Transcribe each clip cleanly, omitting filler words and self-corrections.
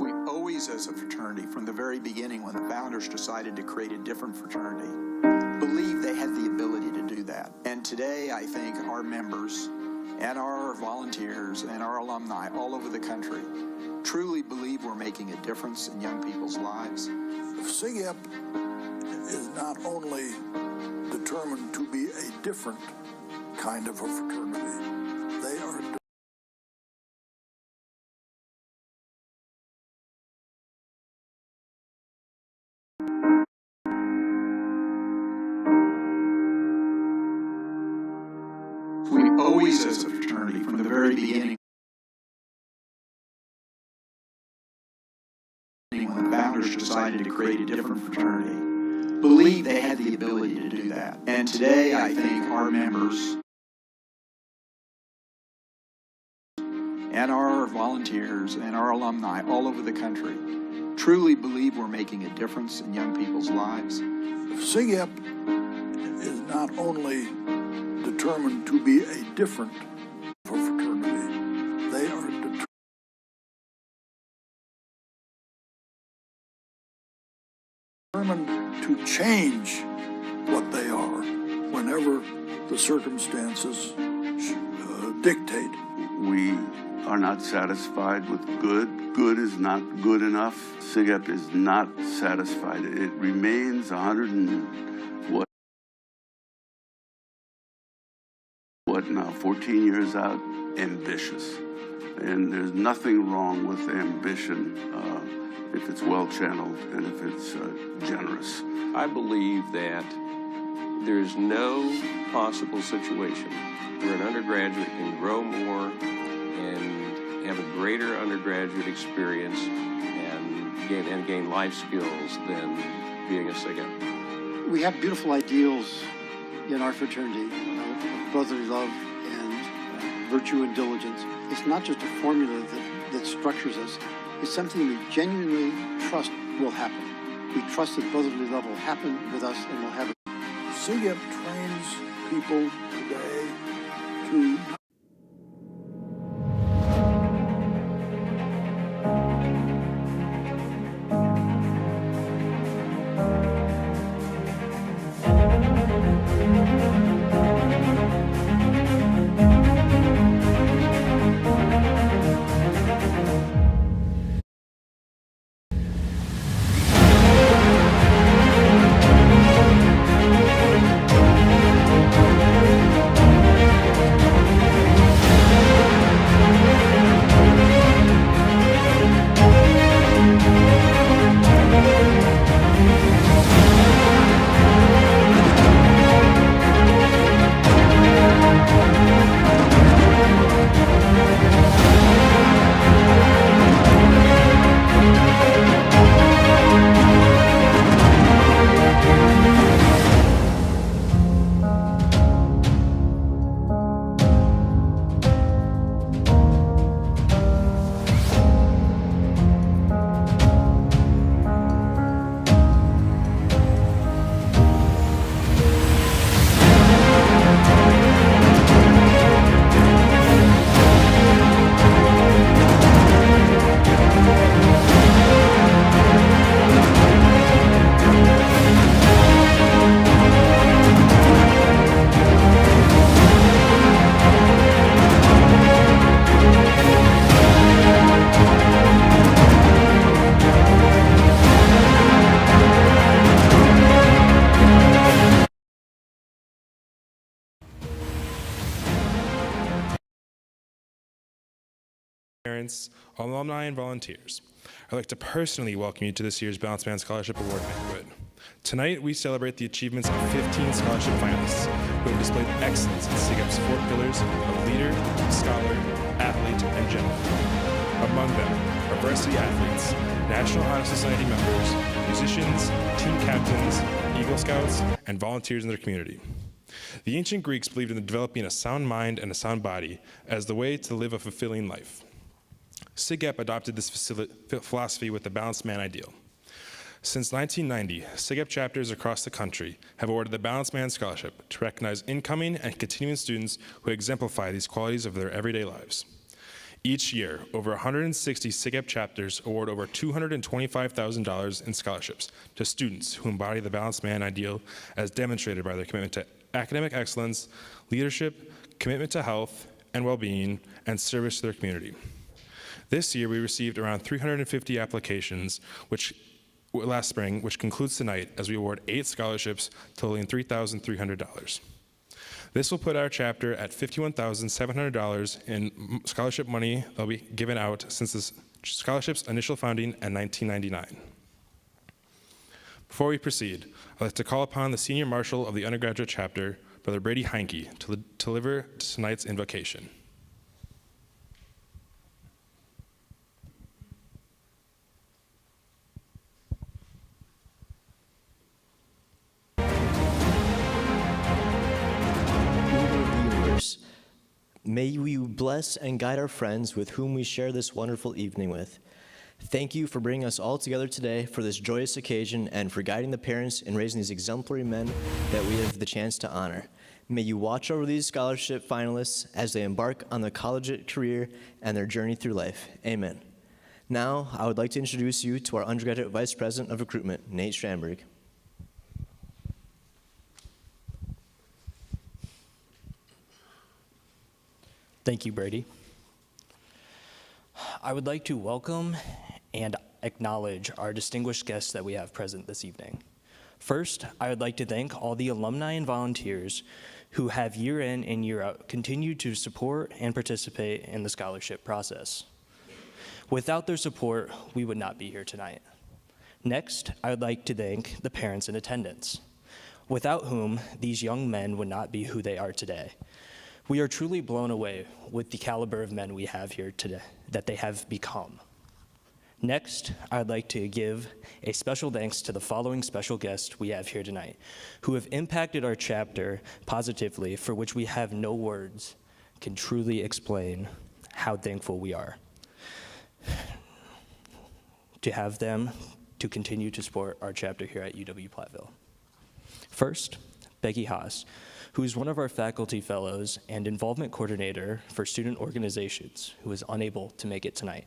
We always, as a fraternity, from the very beginning when the founders decided to create a different fraternity, believed they had the ability to do that. And today, I think our members and our volunteers and our alumni all over the country truly believe we're making a difference in young people's lives. SigEp is not only determined to be a different kind of a fraternity, they are we always, as a fraternity, from the very beginning, when the founders decided to create a different fraternity, believed they had the ability to do that. And today, I think our members and our volunteers and our alumni all over the country truly believe we're making a difference in young people's lives. SigEp is not only determined to be a different fraternity, they are determined to change what they are whenever the circumstances dictate. We are not satisfied with good. Good is not good enough. SigEp is not satisfied. It remains 14 years out, ambitious. And there's nothing wrong with ambition if it's well-channeled and if it's generous. I believe that there's no possible situation where an undergraduate can grow more and have a greater undergraduate experience and gain life skills than being a SigEp. We have beautiful ideals in our fraternity, brotherly love and virtue and diligence. It's not just a formula that structures us. It's something we genuinely trust will happen. We trust that brotherly love will happen with us and will have it. SigEp trains people today to parents, alumni, and volunteers. I'd like to personally welcome you to this year's Balanced Man Scholarship Award Banquet. Tonight, we celebrate the achievements of 15 scholarship finalists who have displayed excellence in SigEp's 4 pillars of leader, scholar, athlete, and gentleman. Among them are varsity athletes, National Honor Society members, musicians, team captains, Eagle Scouts, and volunteers in their community. The ancient Greeks believed in developing a sound mind and a sound body as the way to live a fulfilling life. SigEp adopted this philosophy with the Balanced Man ideal. Since 1990, SigEp chapters across the country have awarded the Balanced Man Scholarship to recognize incoming and continuing students who exemplify these qualities of their everyday lives. Each year, over 160 SigEp chapters award over $225,000 in scholarships to students who embody the balanced man ideal as demonstrated by their commitment to academic excellence, leadership, commitment to health and well-being, and service to their community. This year, we received around 350 applications, last spring, which concludes tonight as we award 8 scholarships totaling $3,300. This will put our chapter at $51,700 in scholarship money that will be given out since the scholarship's initial founding in 1999. Before we proceed, I'd like to call upon the Senior Marshal of the undergraduate chapter, Brother Brady Heinke, to deliver tonight's invocation. May you bless and guide our friends with whom we share this wonderful evening with. Thank you for bringing us all together today for this joyous occasion and for guiding the parents in raising these exemplary men that we have the chance to honor. May you watch over these scholarship finalists as they embark on their collegiate career and their journey through life. Amen. Now, I would like to introduce you to our undergraduate vice president of recruitment, Nate Stramberg. Thank you, Brady. I would like to welcome and acknowledge our distinguished guests that we have present this evening. First, I would like to thank all the alumni and volunteers who have year in and year out continued to support and participate in the scholarship process. Without their support, we would not be here tonight. Next, I would like to thank the parents in attendance, without whom these young men would not be who they are today. We are truly blown away with the caliber of men we have here today, that they have become. Next, I'd like to give a special thanks to the following special guests we have here tonight, who have impacted our chapter positively, for which we have no words can truly explain how thankful we are to have them to continue to support our chapter here at UW-Platteville. First, Becky Haas, who is one of our faculty fellows and involvement coordinator for student organizations, who is unable to make it tonight.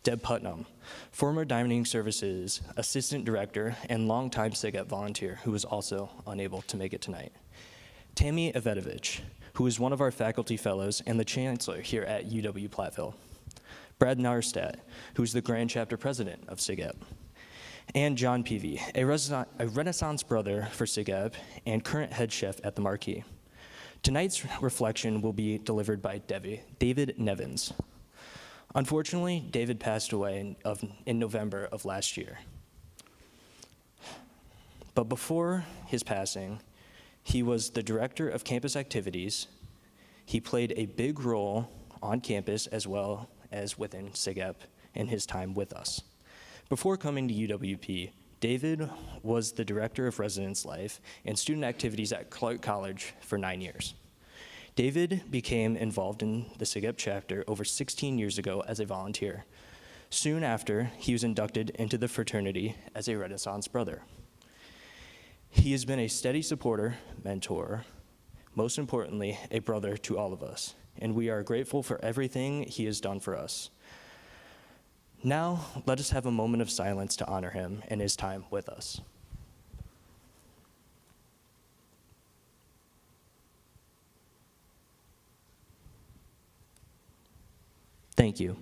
Deb Putnam, former Dining Services assistant director and longtime SigEp volunteer, who is also unable to make it tonight. Tammy Ivetovich, who is one of our faculty fellows and the chancellor here at UW-Platteville. Brad Narstadt, who is the grand chapter president of SigEp. And John Peavy, a Renaissance brother for SigEp and current head chef at the Marquis. Tonight's reflection will be delivered by David Nevins. Unfortunately, David passed away in November of last year. But before his passing, he was the director of campus activities. He played a big role on campus as well as within SigEp in his time with us. Before coming to UWP, David was the director of residence life and student activities at Clark College for 9 years. David became involved in the SigEp chapter over 16 years ago as a volunteer. Soon after, he was inducted into the fraternity as a Renaissance brother. He has been a steady supporter, mentor, most importantly, a brother to all of us, and we are grateful for everything he has done for us. Now, let us have a moment of silence to honor him and his time with us. Thank you.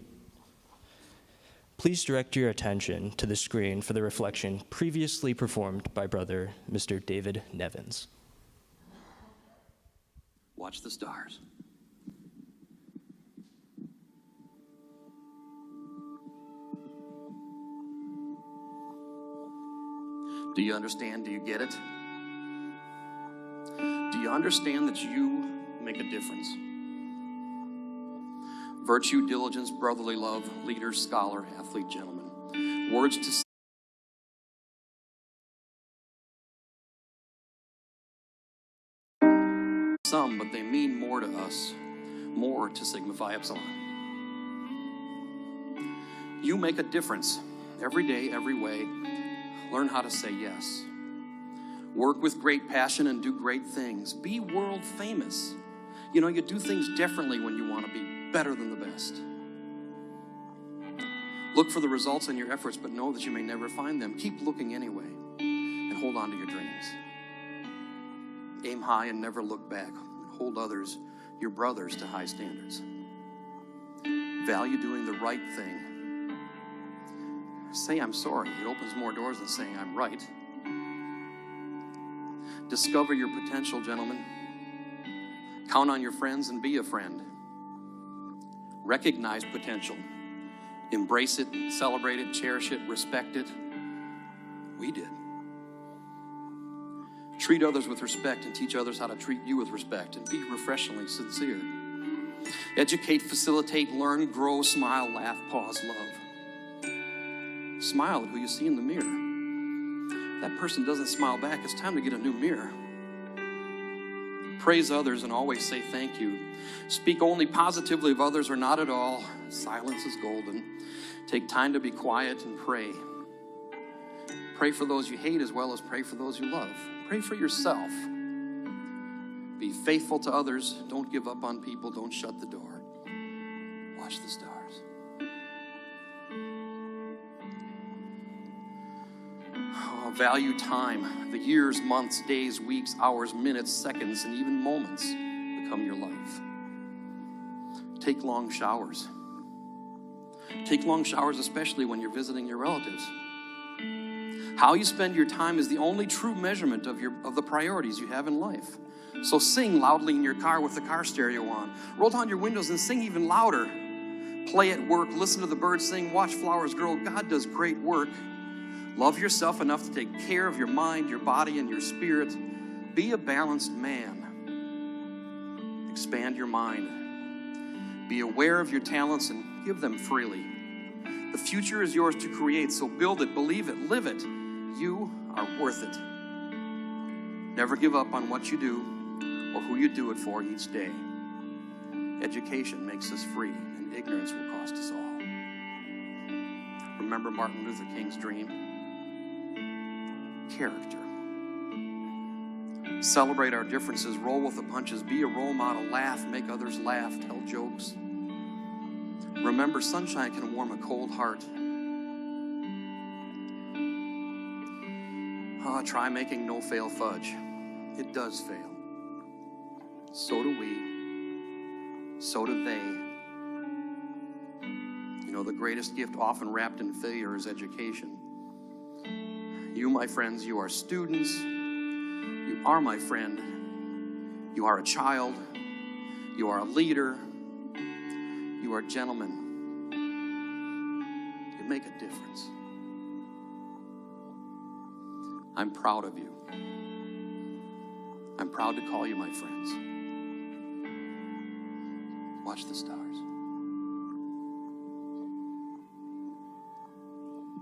Please direct your attention to the screen for the reflection previously performed by Brother Mr. David Nevins. Watch the stars. Do you understand? Do you get it? Do you understand that you make a difference? Virtue, diligence, brotherly love, leader, scholar, athlete, gentleman. Words to some, but they mean more to us, more to Sigma Phi Epsilon. You make a difference every day, every way. Learn how to say yes. Work with great passion and do great things. Be world famous. You know, you do things differently when you want to be better than the best. Look for the results in your efforts, but know that you may never find them. Keep looking anyway, and hold on to your dreams. Aim high and never look back. Hold others, your brothers, to high standards. Value doing the right thing. Say I'm sorry. It opens more doors than saying I'm right. Discover your potential, gentlemen. Count on your friends and be a friend. Recognize potential. Embrace it, celebrate it, cherish it, respect it. We did. Treat others with respect and teach others how to treat you with respect, and be refreshingly sincere. Educate, facilitate, learn, grow, smile, laugh, pause, love. Smile at who you see in the mirror. If that person doesn't smile back, it's time to get a new mirror. Praise others and always say thank you. Speak only positively of others or not at all. Silence is golden. Take time to be quiet and pray. Pray for those you hate as well as pray for those you love. Pray for yourself. Be faithful to others. Don't give up on people. Don't shut the door. Watch the stars. Oh, value time. The years, months, days, weeks, hours, minutes, seconds, and even moments become your life. Take long showers. Take long showers, especially when you're visiting your relatives. How you spend your time is the only true measurement of the priorities you have in life. So sing loudly in your car with the car stereo on. Roll down your windows and sing even louder. Play at work, listen to the birds sing, watch flowers grow. God does great work. Love yourself enough to take care of your mind, your body, and your spirit. Be a balanced man. Expand your mind. Be aware of your talents and give them freely. The future is yours to create, so build it, believe it, live it. You are worth it. Never give up on what you do or who you do it for each day. Education makes us free, and ignorance will cost us all. Remember Martin Luther King's dream? Character. Celebrate our differences, roll with the punches, be a role model, laugh, make others laugh, tell jokes. Remember, sunshine can warm a cold heart. Try making no-fail fudge. It does fail. So do we. So do they. You know, the greatest gift often wrapped in failure is education. You, my friends, you are students. You are my friend. You are a child. You are a leader. You are gentlemen. You make a difference. I'm proud of you. I'm proud to call you my friends. Watch the stars.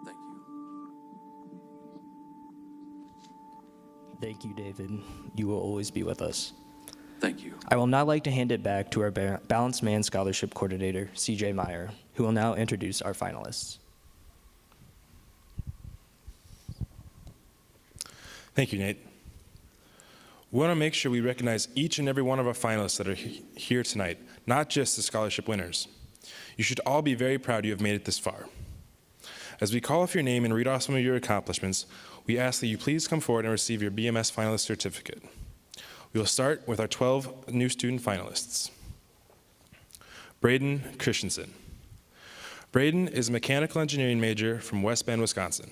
Thank you. Thank you, David. You will always be with us. Thank you. I will now like to hand it back to our Balanced Man Scholarship Coordinator, CJ Meyer, who will now introduce our finalists. Thank you, Nate. We want to make sure we recognize each and every one of our finalists that are here tonight, not just the scholarship winners. You should all be very proud you have made it this far. As we call off your name and read off some of your accomplishments, we ask that you please come forward and receive your BMS finalist certificate. We will start with our 12 new student finalists. Braden Christensen. Braden is a mechanical engineering major from West Bend, Wisconsin.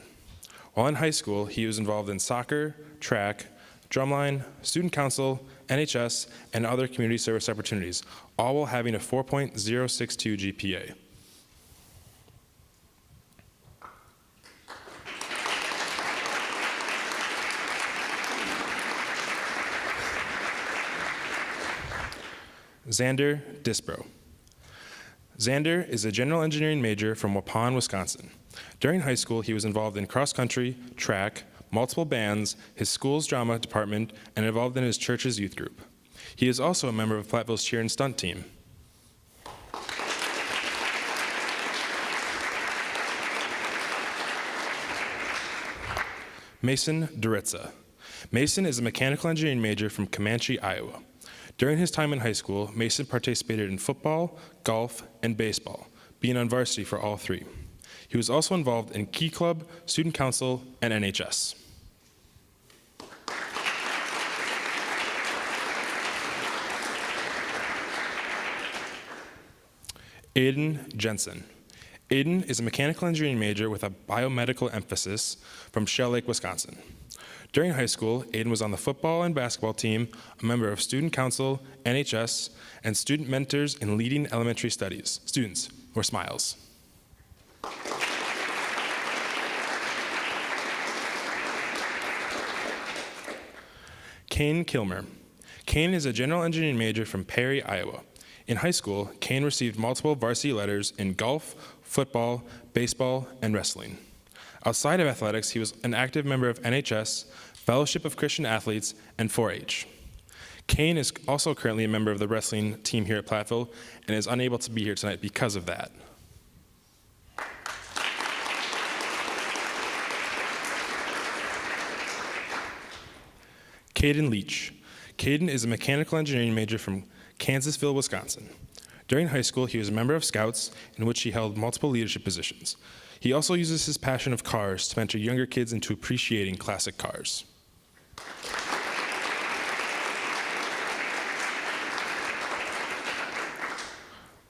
While in high school, he was involved in soccer, track, drumline, student council, NHS, and other community service opportunities, all while having a 4.062 GPA. Xander Disbro. Xander is a general engineering major from Waupun, Wisconsin. During high school, he was involved in cross-country, track, multiple bands, his school's drama department, and involved in his church's youth group. He is also a member of Platteville's cheer and stunt team. Mason Duritza. Mason is a mechanical engineering major from Comanche, Iowa. During his time in high school, Mason participated in football, golf, and baseball, being on varsity for all three. He was also involved in Key Club, Student Council, and NHS. Aiden Jensen. Aiden is a mechanical engineering major with a biomedical emphasis from Shell Lake, Wisconsin. During high school, Aiden was on the football and basketball team, a member of Student Council, NHS, and student mentors in leading elementary studies. Students, or SMILES. Kane Kilmer. Kane is a general engineering major from Perry, Iowa. In high school, Kane received multiple varsity letters in golf, football, baseball, and wrestling. Outside of athletics, he was an active member of NHS, Fellowship of Christian Athletes, and 4-H. Kane is also currently a member of the wrestling team here at Platteville and is unable to be here tonight because of that. Caden Leach. Caden is a mechanical engineering major from Kansasville, Wisconsin. During high school, he was a member of Scouts, in which he held multiple leadership positions. He also uses his passion of cars to mentor younger kids into appreciating classic cars.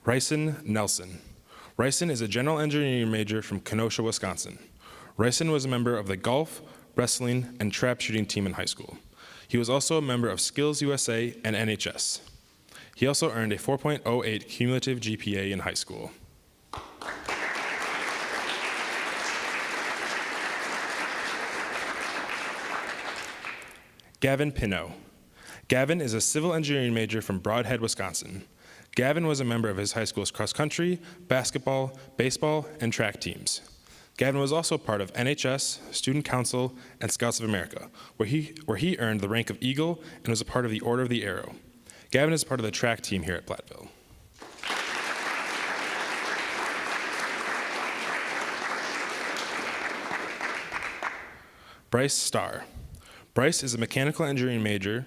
Ryson Nelson. Ryson is a general engineering major from Kenosha, Wisconsin. Ryson was a member of the golf, wrestling, and trap shooting team in high school. He was also a member of Skills USA and NHS. He also earned a 4.08 cumulative GPA in high school. Gavin Pino. Gavin is a civil engineering major from Broadhead, Wisconsin. Gavin was a member of his high school's cross-country, basketball, baseball, and track teams. Gavin was also part of NHS, Student Council, and Scouts of America, where he earned the rank of Eagle and was a part of the Order of the Arrow. Gavin is part of the track team here at Platteville. Bryce Starr. Bryce is a mechanical engineering major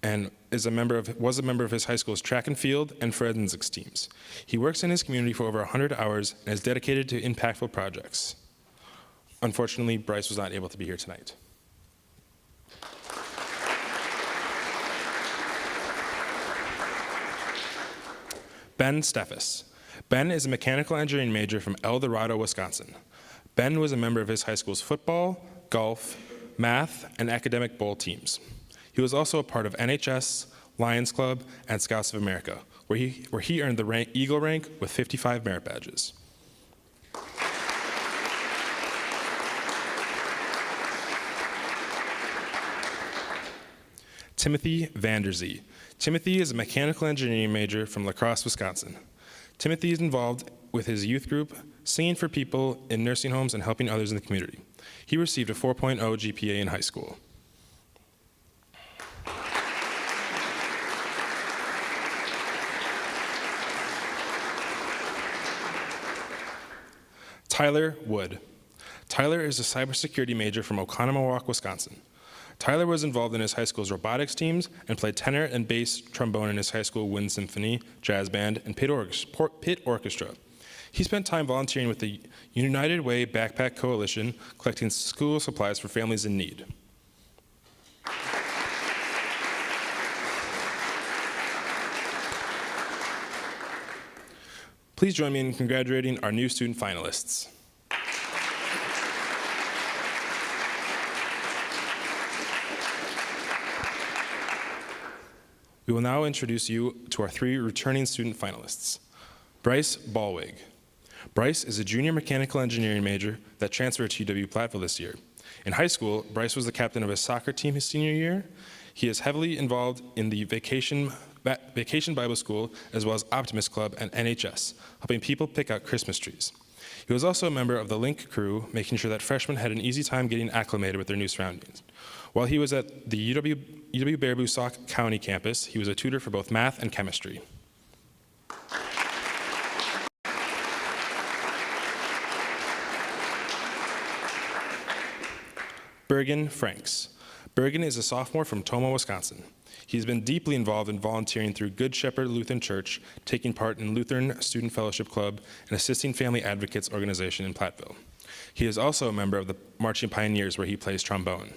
and was a member of his high school's track and field and forensics teams. He works in his community for over 100 hours and is dedicated to impactful projects. Unfortunately, Bryce was not able to be here tonight. Ben Steffes. Ben is a mechanical engineering major from El Dorado, Wisconsin. Ben was a member of his high school's football, golf, math, and academic bowl teams. He was also a part of NHS, Lions Club, and Scouts of America, where he earned the Eagle rank with 55 merit badges. Timothy Vanderzee. Timothy is a mechanical engineering major from La Crosse, Wisconsin. Timothy is involved with his youth group, singing for people in nursing homes and helping others in the community. He received a 4.0 GPA in high school. Tyler Wood. Tyler is a cybersecurity major from Oconomowoc, Wisconsin. Tyler was involved in his high school's robotics teams and played tenor and bass trombone in his high school wind symphony, jazz band, and pit orchestra. He spent time volunteering with the United Way Backpack Coalition, collecting school supplies for families in need. Please join me in congratulating our new student finalists. We will now introduce you to our 3 returning student finalists. Bryce Ballwig. Bryce is a junior mechanical engineering major that transferred to UW-Platteville this year. In high school, Bryce was the captain of his soccer team his senior year. He is heavily involved in the Vacation Bible School, as well as Optimist Club and NHS, helping people pick out Christmas trees. He was also a member of the Link crew, making sure that freshmen had an easy time getting acclimated with their new surroundings. While he was at the UW-Baraboo County campus, he was a tutor for both math and chemistry. Bergen Franks. Bergen is a sophomore from Tomah, Wisconsin. He's been deeply involved in volunteering through Good Shepherd Lutheran Church, taking part in Lutheran Student Fellowship Club, and assisting Family Advocates organization in Platteville. He is also a member of the Marching Pioneers, where he plays trombone.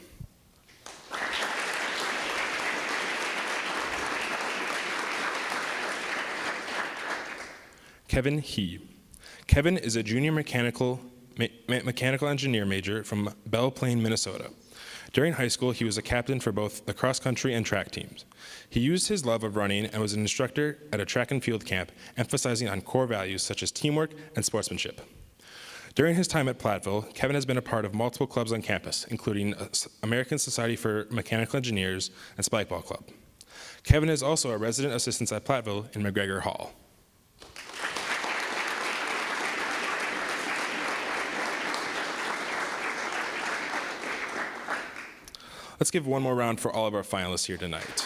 Kevin He. Kevin is a junior mechanical engineer major from Belle Plaine, Minnesota. During high school, he was a captain for both the cross-country and track teams. He used his love of running and was an instructor at a track and field camp, emphasizing on core values such as teamwork and sportsmanship. During his time at Platteville, Kevin has been a part of multiple clubs on campus, including American Society for Mechanical Engineers and Spikeball Club. Kevin is also a resident assistant at Platteville in McGregor Hall. Let's give one more round for all of our finalists here tonight.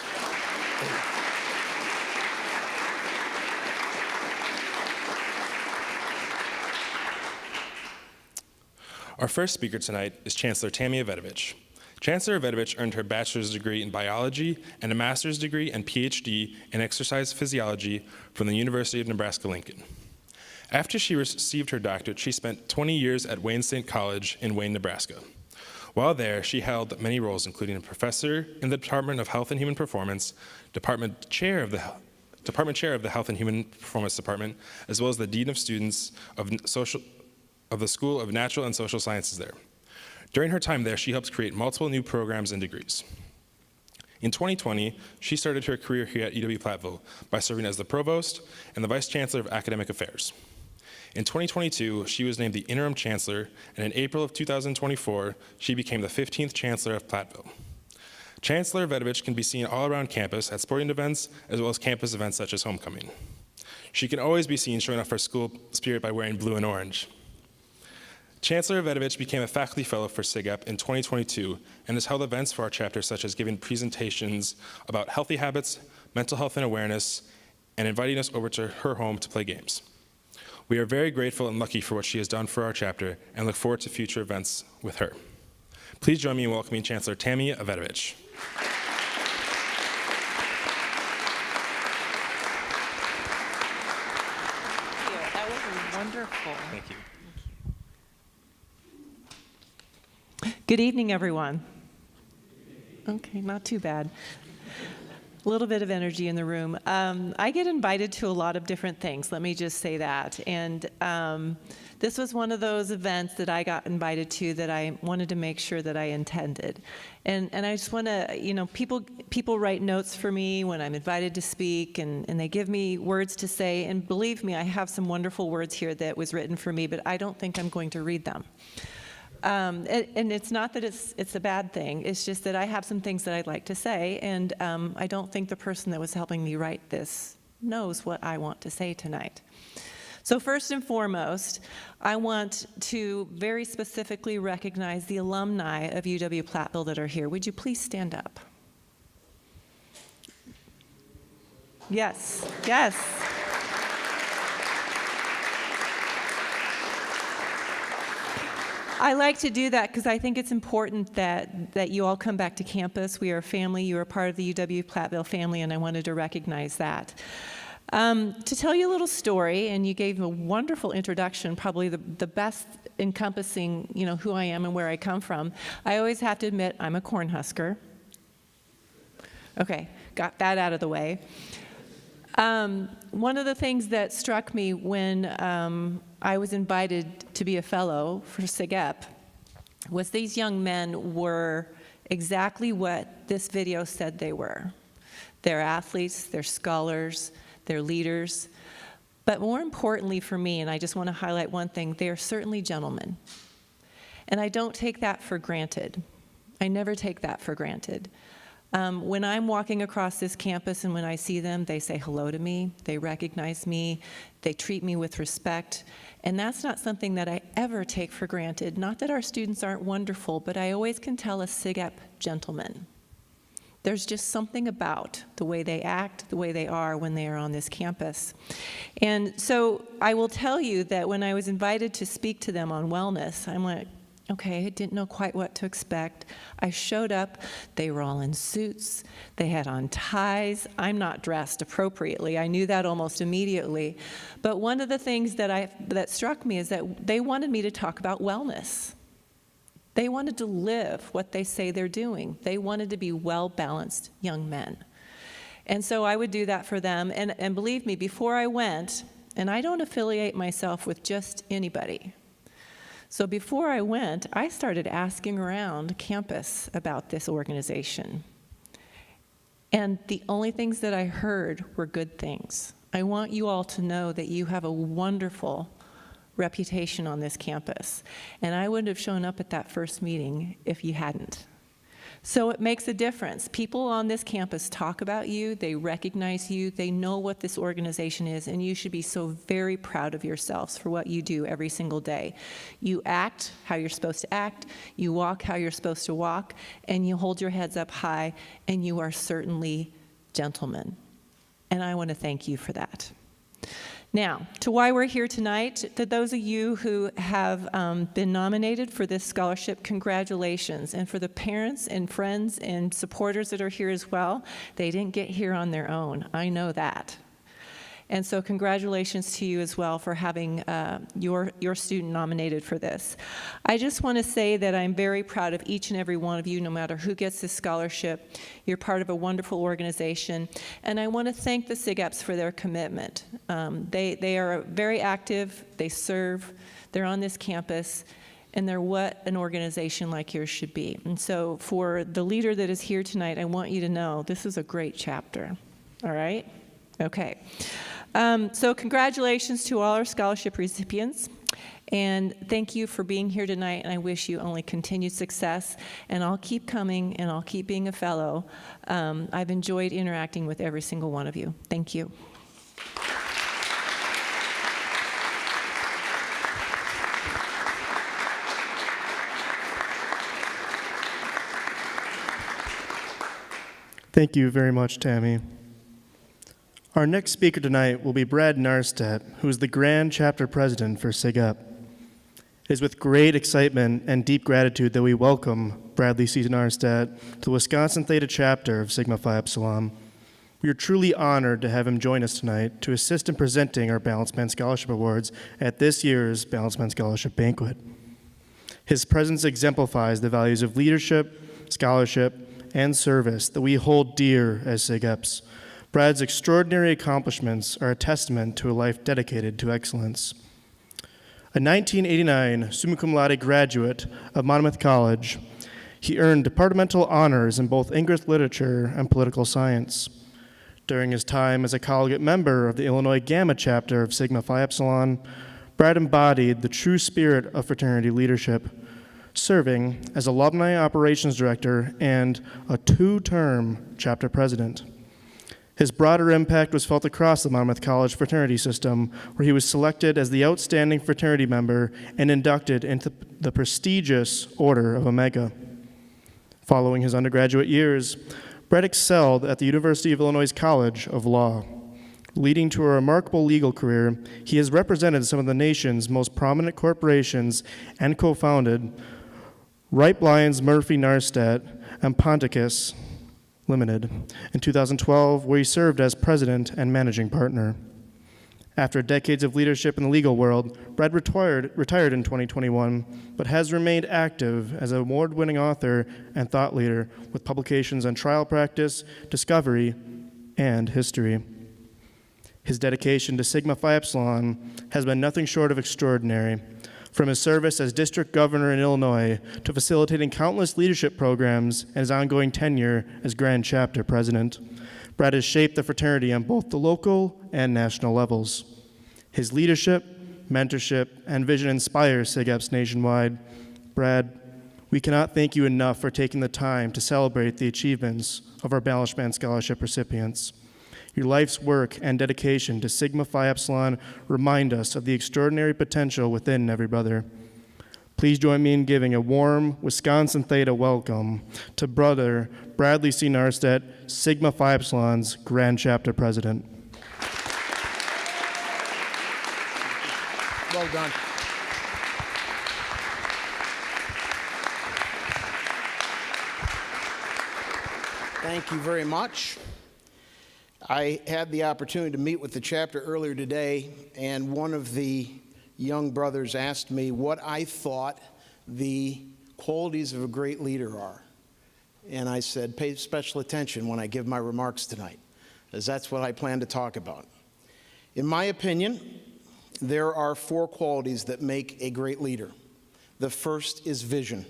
Our first speaker tonight is Chancellor Tammy Avedovich. Chancellor Avedovich earned her bachelor's degree in biology and a master's degree and PhD in exercise physiology from the University of Nebraska-Lincoln. After she received her doctorate, she spent 20 years at Wayne State College in Wayne, Nebraska. While there, she held many roles, including a professor in the Department of Health and Human Performance, department chair of the Health and Human Performance Department, as well as the Dean of Students of the School of Natural and Social Sciences there. During her time there, she helped create multiple new programs and degrees. In 2020, she started her career here at UW-Platteville by serving as the Provost and the Vice Chancellor of Academic Affairs. In 2022, she was named the Interim Chancellor, and in April of 2024, she became the 15th Chancellor of Platteville. Chancellor Avedovich can be seen all around campus at sporting events, as well as campus events such as homecoming. She can always be seen showing off her school spirit by wearing blue and orange. Chancellor Avedovich became a faculty fellow for SigEp in 2022 and has held events for our chapter, such as giving presentations about healthy habits, mental health and awareness, and inviting us over to her home to play games. We are very grateful and lucky for what she has done for our chapter and look forward to future events with her. Please join me in welcoming Chancellor Tammy Avedovich. That was wonderful. Thank you. Good evening, everyone. Okay, not too bad. A little bit of energy in the room. I get invited to a lot of different things, let me just say that. And this was one of those events that I got invited to that I wanted to make sure that I attended. And I just want to, people write notes for me when I'm invited to speak, and they give me words to say. And believe me, I have some wonderful words here that was written for me, but I don't think I'm going to read them. And it's not that it's a bad thing, it's just that I have some things that I'd like to say, and I don't think the person that was helping me write this knows what I want to say tonight. So first and foremost, I want to very specifically recognize the alumni of UW-Platteville that are here. Would you please stand up? Yes, yes. I like to do that because I think it's important that you all come back to campus. We are a family. You are part of the UW-Platteville family, and I wanted to recognize that. To tell you a little story, and you gave a wonderful introduction, probably the best encompassing, who I am and where I come from. I always have to admit I'm a Cornhusker. Okay, got that out of the way. One of the things that struck me when I was invited to be a fellow for SigEp was these young men were exactly what this video said they were. They're athletes, they're scholars, they're leaders, but more importantly for me, and I just want to highlight one thing, they are certainly gentlemen. And I don't take that for granted. I never take that for granted. When I'm walking across this campus and when I see them, they say hello to me, they recognize me, they treat me with respect, and that's not something that I ever take for granted. Not that our students aren't wonderful, but I always can tell a SigEp gentleman. There's just something about the way they act, the way they are when they are on this campus. And so I will tell you that when I was invited to speak to them on wellness, I'm like, Okay, I didn't know quite what to expect. I showed up, they were all in suits, they had on ties. I'm not dressed appropriately. I knew that almost immediately. But one of the things that struck me is that they wanted me to talk about wellness. They wanted to live what they say they're doing. They wanted to be well-balanced young men. And so I would do that for them. And believe me, before I went, and I don't affiliate myself with just anybody. So before I went, I started asking around campus about this organization. And the only things that I heard were good things. I want you all to know that you have a wonderful reputation on this campus. And I wouldn't have shown up at that first meeting if you hadn't. So it makes a difference. People on this campus talk about you, they recognize you, they know what this organization is, and you should be so very proud of yourselves for what you do every single day. You act how you're supposed to act, you walk how you're supposed to walk, and you hold your heads up high, and you are certainly gentlemen. And I want to thank you for that. Now, to why we're here tonight, to those of you who have been nominated for this scholarship, congratulations. And for the parents and friends and supporters that are here as well, they didn't get here on their own. I know that. And so congratulations to you as well for having your student nominated for this. I just want to say that I'm very proud of each and every one of you, no matter who gets this scholarship. You're part of a wonderful organization. And I want to thank the SigEps for their commitment. They are very active, they serve, they're on this campus, and they're what an organization like yours should be. And so for the leader that is here tonight, I want you to know this is a great chapter. All right? Okay. So congratulations to all our scholarship recipients, and thank you for being here tonight, and I wish you only continued success, and I'll keep coming, and I'll keep being a fellow. I've enjoyed interacting with every single one of you. Thank you. Thank you very much, Tammy. Our next speaker tonight will be Brad Narstedt, who is the Grand Chapter President for SigEp. It is with great excitement and deep gratitude that we welcome Bradley C. Narstedt to the Wisconsin Theta Chapter of Sigma Phi Epsilon. We are truly honored to have him join us tonight to assist in presenting our Balanced Man Scholarship Awards at this year's Balanced Man Scholarship Banquet. His presence exemplifies the values of leadership, scholarship, and service that we hold dear as SigEps. Brad's extraordinary accomplishments are a testament to a life dedicated to excellence. A 1989 summa cum laude graduate of Monmouth College, he earned departmental honors in both English literature and political science. During his time as a collegiate member of the Illinois Gamma chapter of Sigma Phi Epsilon, Brad embodied the true spirit of fraternity leadership, serving as Alumni Operations Director and a two-term chapter president. His broader impact was felt across the Monmouth College fraternity system, where he was selected as the outstanding fraternity member and inducted into the prestigious Order of Omega. Following his undergraduate years, Brett excelled at the University of Illinois College of Law. Leading to a remarkable legal career, he has represented some of the nation's most prominent corporations and co-founded Wright Lyons Murphy Narstedt and Ponticus Limited in 2012, where he served as president and managing partner. After decades of leadership in the legal world, Brad retired in 2021, but has remained active as an award-winning author and thought leader with publications on trial practice, discovery, and history. His dedication to Sigma Phi Epsilon has been nothing short of extraordinary. From his service as district governor in Illinois to facilitating countless leadership programs and his ongoing tenure as Grand Chapter President, Brad has shaped the fraternity on both the local and national levels. His leadership, mentorship, and vision inspires SigEps nationwide. Brad, we cannot thank you enough for taking the time to celebrate the achievements of our Balanced Man Scholarship recipients. Your life's work and dedication to Sigma Phi Epsilon remind us of the extraordinary potential within every brother. Please join me in giving a warm Wisconsin Theta welcome to Brother Bradley C. Narstedt, Sigma Phi Epsilon's Grand Chapter President. Well done. Thank you very much. I had the opportunity to meet with the chapter earlier today, and one of the young brothers asked me what I thought the qualities of a great leader are. And I said, pay special attention when I give my remarks tonight, as that's what I plan to talk about. In my opinion, there are 4 qualities that make a great leader. The first is vision.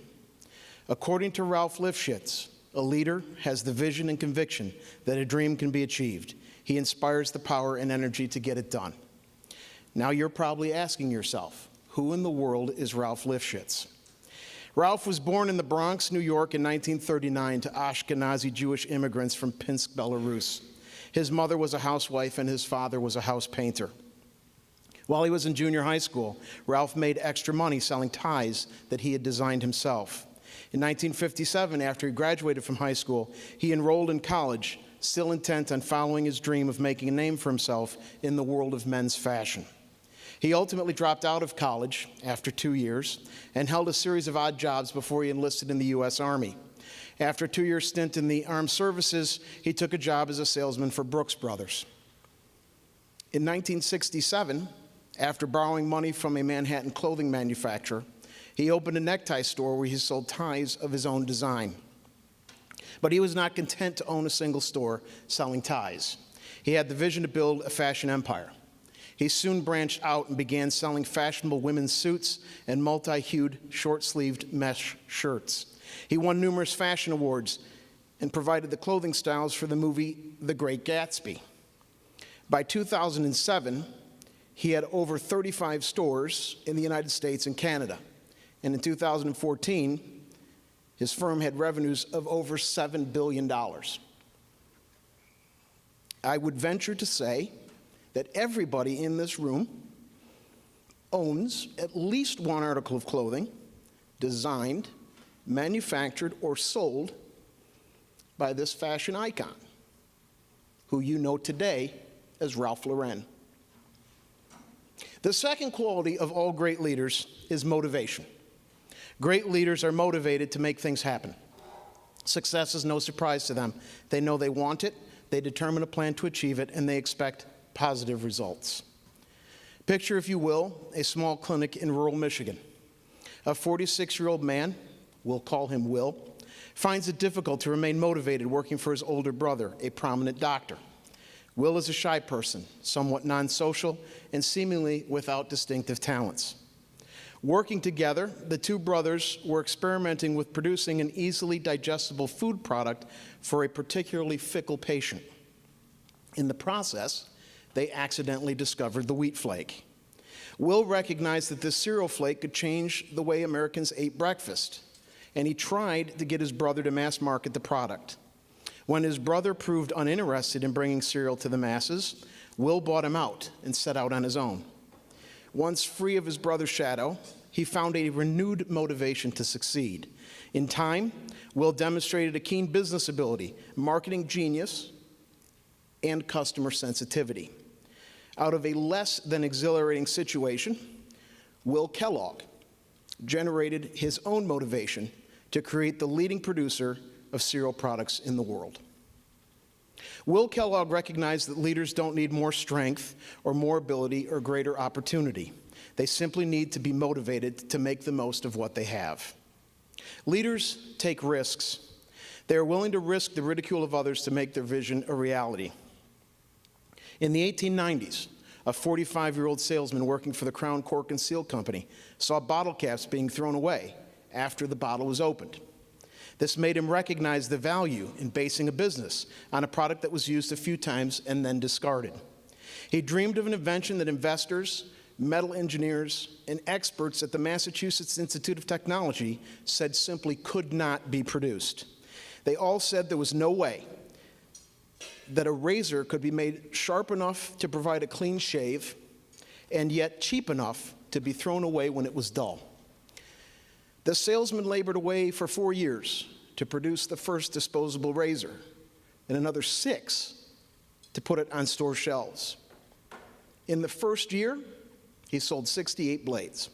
According to Ralph Lifshitz, a leader has the vision and conviction that a dream can be achieved. He inspires the power and energy to get it done. Now you're probably asking yourself, who in the world is Ralph Lifshitz? Ralph was born in the Bronx, New York in 1939 to Ashkenazi Jewish immigrants from Pinsk, Belarus. His mother was a housewife and his father was a house painter. While he was in junior high school, Ralph made extra money selling ties that he had designed himself. In 1957, after he graduated from high school, he enrolled in college, still intent on following his dream of making a name for himself in the world of men's fashion. He ultimately dropped out of college after 2 years and held a series of odd jobs before he enlisted in the U.S. Army. After a 2-year stint in the armed services, he took a job as a salesman for Brooks Brothers. In 1967, after borrowing money from a Manhattan clothing manufacturer, he opened a necktie store where he sold ties of his own design. But he was not content to own a single store selling ties. He had the vision to build a fashion empire. He soon branched out and began selling fashionable women's suits and multi-hued, short-sleeved mesh shirts. He won numerous fashion awards and provided the clothing styles for the movie The Great Gatsby. By 2007, he had over 35 stores in the United States and Canada. And in 2014, his firm had revenues of over $7 billion. I would venture to say that everybody in this room owns at least one article of clothing designed, manufactured, or sold by this fashion icon, who you know today as Ralph Lauren. The second quality of all great leaders is motivation. Great leaders are motivated to make things happen. Success is no surprise to them. They know they want it, they determine a plan to achieve it, and they expect positive results. Picture, if you will, a small clinic in rural Michigan. A 46-year-old man, we'll call him Will, finds it difficult to remain motivated working for his older brother, a prominent doctor. Will is a shy person, somewhat non-social, and seemingly without distinctive talents. Working together, the two brothers were experimenting with producing an easily digestible food product for a particularly fickle patient. In the process, they accidentally discovered the wheat flake. Will recognized that this cereal flake could change the way Americans ate breakfast, and he tried to get his brother to mass market the product. When his brother proved uninterested in bringing cereal to the masses, Will bought him out and set out on his own. Once free of his brother's shadow, he found a renewed motivation to succeed. In time, Will demonstrated a keen business ability, marketing genius, and customer sensitivity. Out of a less than exhilarating situation, Will Kellogg generated his own motivation to create the leading producer of cereal products in the world. Will Kellogg recognized that leaders don't need more strength or more ability or greater opportunity. They simply need to be motivated to make the most of what they have. Leaders take risks. They are willing to risk the ridicule of others to make their vision a reality. In the 1890s, a 45-year-old salesman working for the Crown Cork and Seal Company saw bottle caps being thrown away after the bottle was opened. This made him recognize the value in basing a business on a product that was used a few times and then discarded. He dreamed of an invention that investors, metal engineers, and experts at the Massachusetts Institute of Technology said simply could not be produced. They all said there was no way that a razor could be made sharp enough to provide a clean shave and yet cheap enough to be thrown away when it was dull. The salesman labored away for 4 years to produce the first disposable razor and another 6 to put it on store shelves. In the first year, he sold 68 blades.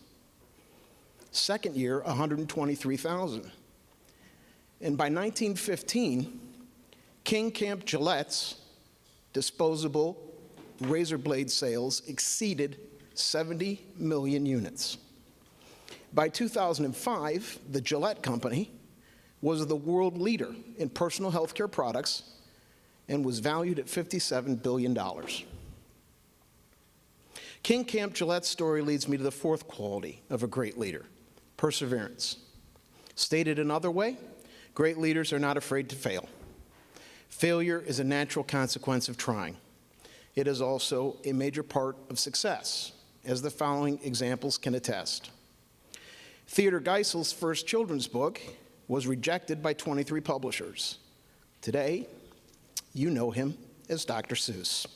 Second year, 123,000. And by 1915, King Camp Gillette's disposable razor blade sales exceeded 70 million units. By 2005, the Gillette Company was the world leader in personal health care products and was valued at $57 billion. King Camp Gillette's story leads me to the fourth quality of a great leader: perseverance. Stated another way, great leaders are not afraid to fail. Failure is a natural consequence of trying. It is also a major part of success, as the following examples can attest. Theodor Geisel's first children's book was rejected by 23 publishers. Today, you know him as Dr. Seuss.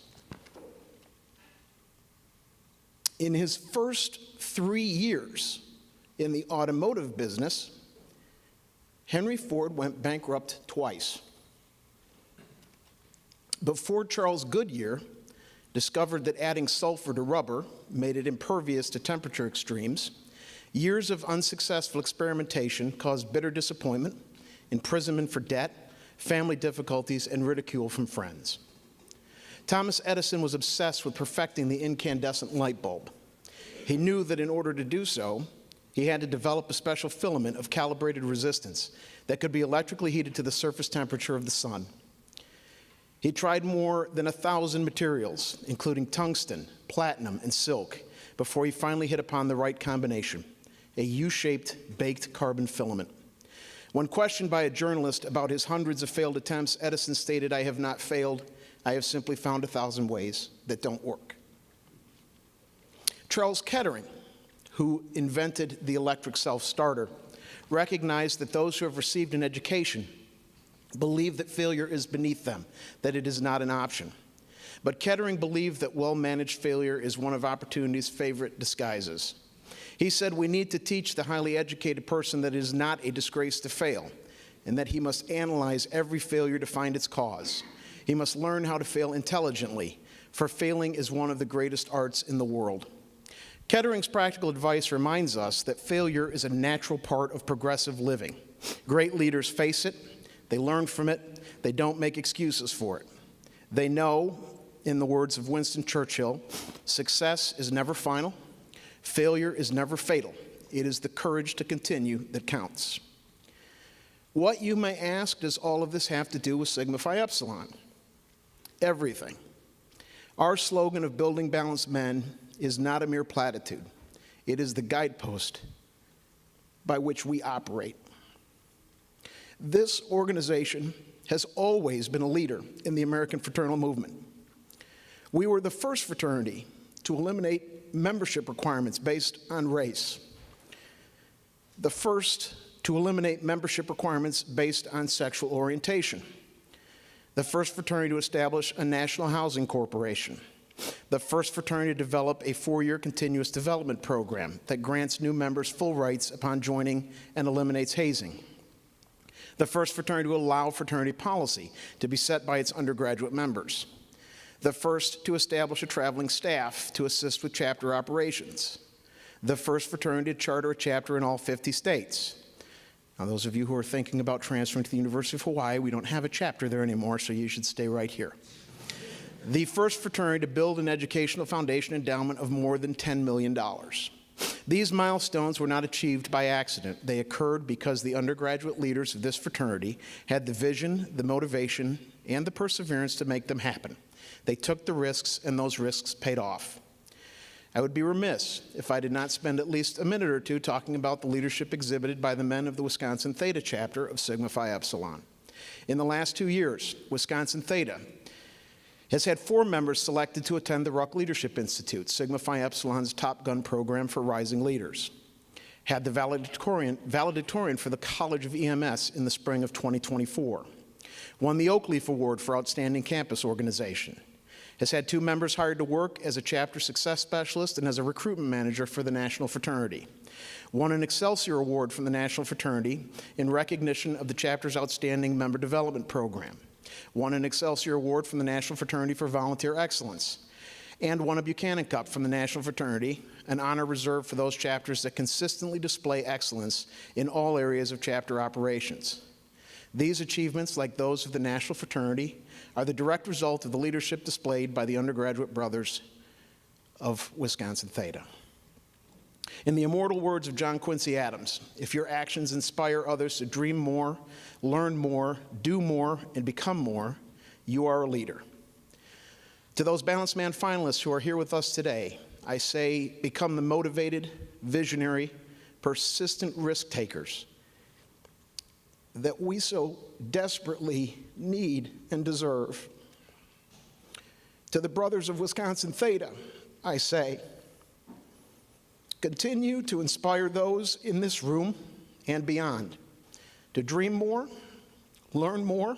In his first 3 years in the automotive business, Henry Ford went bankrupt twice. Before Charles Goodyear discovered that adding sulfur to rubber made it impervious to temperature extremes, years of unsuccessful experimentation caused bitter disappointment, imprisonment for debt, family difficulties, and ridicule from friends. Thomas Edison was obsessed with perfecting the incandescent light bulb. He knew that in order to do so, he had to develop a special filament of calibrated resistance that could be electrically heated to the surface temperature of the sun. He tried more than 1,000 materials, including tungsten, platinum, and silk, before he finally hit upon the right combination: a U-shaped baked carbon filament. When questioned by a journalist about his hundreds of failed attempts, Edison stated, "I have not failed. I have simply found 1,000 ways that don't work." Charles Kettering, who invented the electric self-starter, recognized that those who have received an education believe that failure is beneath them, that it is not an option. But Kettering believed that well-managed failure is one of opportunity's favorite disguises. He said we need to teach the highly educated person that it is not a disgrace to fail, and that he must analyze every failure to find its cause. He must learn how to fail intelligently, for failing is one of the greatest arts in the world. Kettering's practical advice reminds us that failure is a natural part of progressive living. Great leaders face it, they learn from it, they don't make excuses for it. They know, in the words of Winston Churchill, success is never final, failure is never fatal. It is the courage to continue that counts. What, you may ask, does all of this have to do with Sigma Phi Epsilon? Everything. Our slogan of building balanced men is not a mere platitude. It is the guidepost by which we operate. This organization has always been a leader in the American fraternal movement. We were the first fraternity to eliminate membership requirements based on race, the first to eliminate membership requirements based on sexual orientation, the first fraternity to establish a national housing corporation, the first fraternity to develop a 4-year continuous development program that grants new members full rights upon joining and eliminates hazing, the first fraternity to allow fraternity policy to be set by its undergraduate members, the first to establish a traveling staff to assist with chapter operations, the first fraternity to charter a chapter in all 50 states. Now, those of you who are thinking about transferring to the University of Hawaii, we don't have a chapter there anymore, so you should stay right here. The first fraternity to build an educational foundation endowment of more than $10 million. These milestones were not achieved by accident. They occurred because the undergraduate leaders of this fraternity had the vision, the motivation, and the perseverance to make them happen. They took the risks, and those risks paid off. I would be remiss if I did not spend at least a minute or two talking about the leadership exhibited by the men of the Wisconsin Theta chapter of Sigma Phi Epsilon. In the last 2 years, Wisconsin Theta has had 4 members selected to attend the Ruck Leadership Institute, Sigma Phi Epsilon's Top Gun program for rising leaders. Had the valedictorian for the College of EMS in the spring of 2024. Won the Oak Leaf Award for Outstanding Campus Organization. Has had 2 members hired to work as a chapter success specialist and as a recruitment manager for the National Fraternity. Won an Excelsior Award from the National Fraternity in recognition of the chapter's outstanding member development program. Won an Excelsior Award from the National Fraternity for Volunteer Excellence, and won a Buchanan Cup from the National Fraternity, an honor reserved for those chapters that consistently display excellence in all areas of chapter operations. These achievements, like those of the national fraternity, are the direct result of the leadership displayed by the undergraduate brothers of Wisconsin Theta. In the immortal words of John Quincy Adams, if your actions inspire others to dream more, learn more, do more, and become more, you are a leader. To those Balanced Man finalists who are here with us today, I say, become the motivated, visionary, persistent risk takers that we so desperately need and deserve. To the brothers of Wisconsin Theta, I say, continue to inspire those in this room and beyond to dream more, learn more,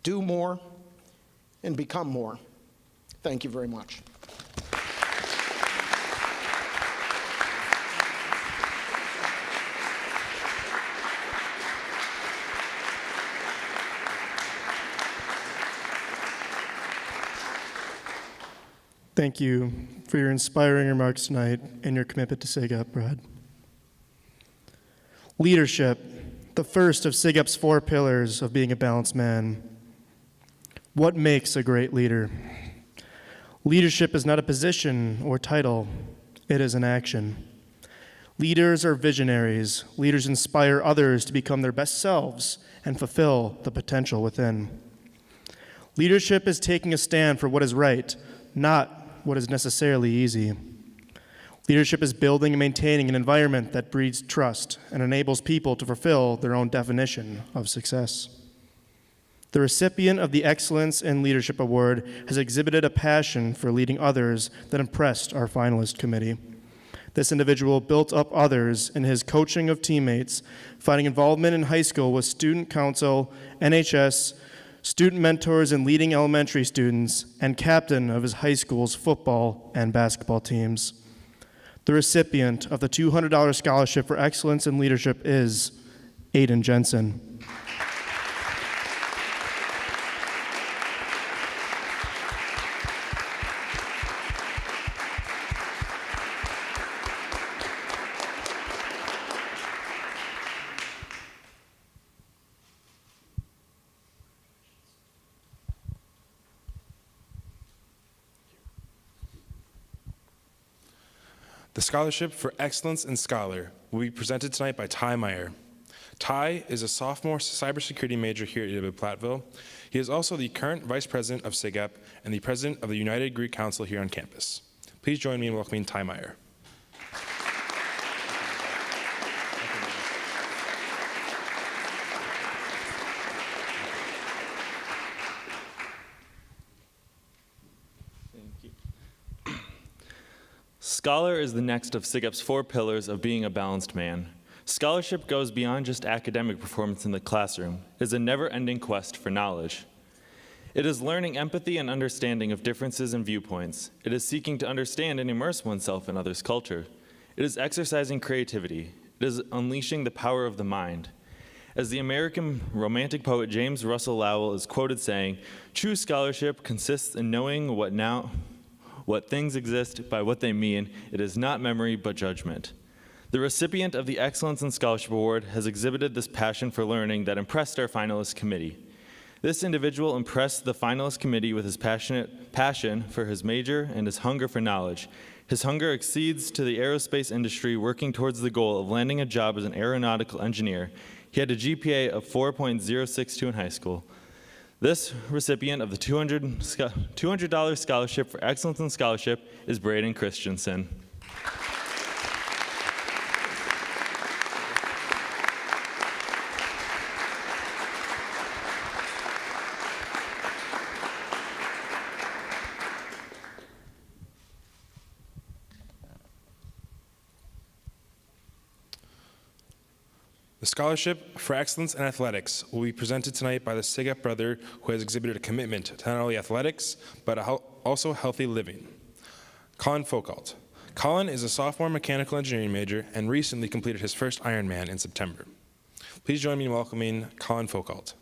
do more, and become more. Thank you very much. Thank you for your inspiring remarks tonight and your commitment to SigEp, Brad. Leadership, the first of SigEp's 4 pillars of being a balanced man. What makes a great leader? Leadership is not a position or title, it is an action. Leaders are visionaries. Leaders inspire others to become their best selves and fulfill the potential within. Leadership is taking a stand for what is right, not what is necessarily easy. Leadership is building and maintaining an environment that breeds trust and enables people to fulfill their own definition of success. The recipient of the Excellence in Leadership Award has exhibited a passion for leading others that impressed our finalist committee. This individual built up others in his coaching of teammates, finding involvement in high school with student council, NHS, student mentors and leading elementary students, and captain of his high school's football and basketball teams. The recipient of the $200 Scholarship for Excellence in Leadership is Aiden Jensen. The Scholarship for Excellence in Scholar will be presented tonight by Ty Meyer. Ty is a sophomore cybersecurity major here at UW-Platteville. He is also the current vice president of SigEp and the president of the United Greek Council here on campus. Please join me in welcoming Ty Meyer. Scholar is the next of SigEp's 4 pillars of being a balanced man. Scholarship goes beyond just academic performance in the classroom. It is a never-ending quest for knowledge. It is learning empathy and understanding of differences and viewpoints. It is seeking to understand and immerse oneself in others' culture. It is exercising creativity. It is unleashing the power of the mind. As the American romantic poet James Russell Lowell is quoted saying, "True scholarship consists in knowing what things exist by what they mean. It is not memory, but judgment." The recipient of the Excellence in Scholarship Award has exhibited this passion for learning that impressed our finalist committee. This individual impressed the finalist committee with his passion for his major and his hunger for knowledge. His hunger exceeds to the aerospace industry, working towards the goal of landing a job as an aeronautical engineer. He had a GPA of 4.062 in high school. This recipient of the $200 Scholarship for Excellence in Scholarship is Braden Christensen. The Scholarship for Excellence in Athletics will be presented tonight by the SigEp brother who has exhibited a commitment to not only athletics, but also healthy living. Colin Foucault. Colin is a sophomore mechanical engineering major and recently completed his first Ironman in September. Please join me in welcoming Colin Foucault.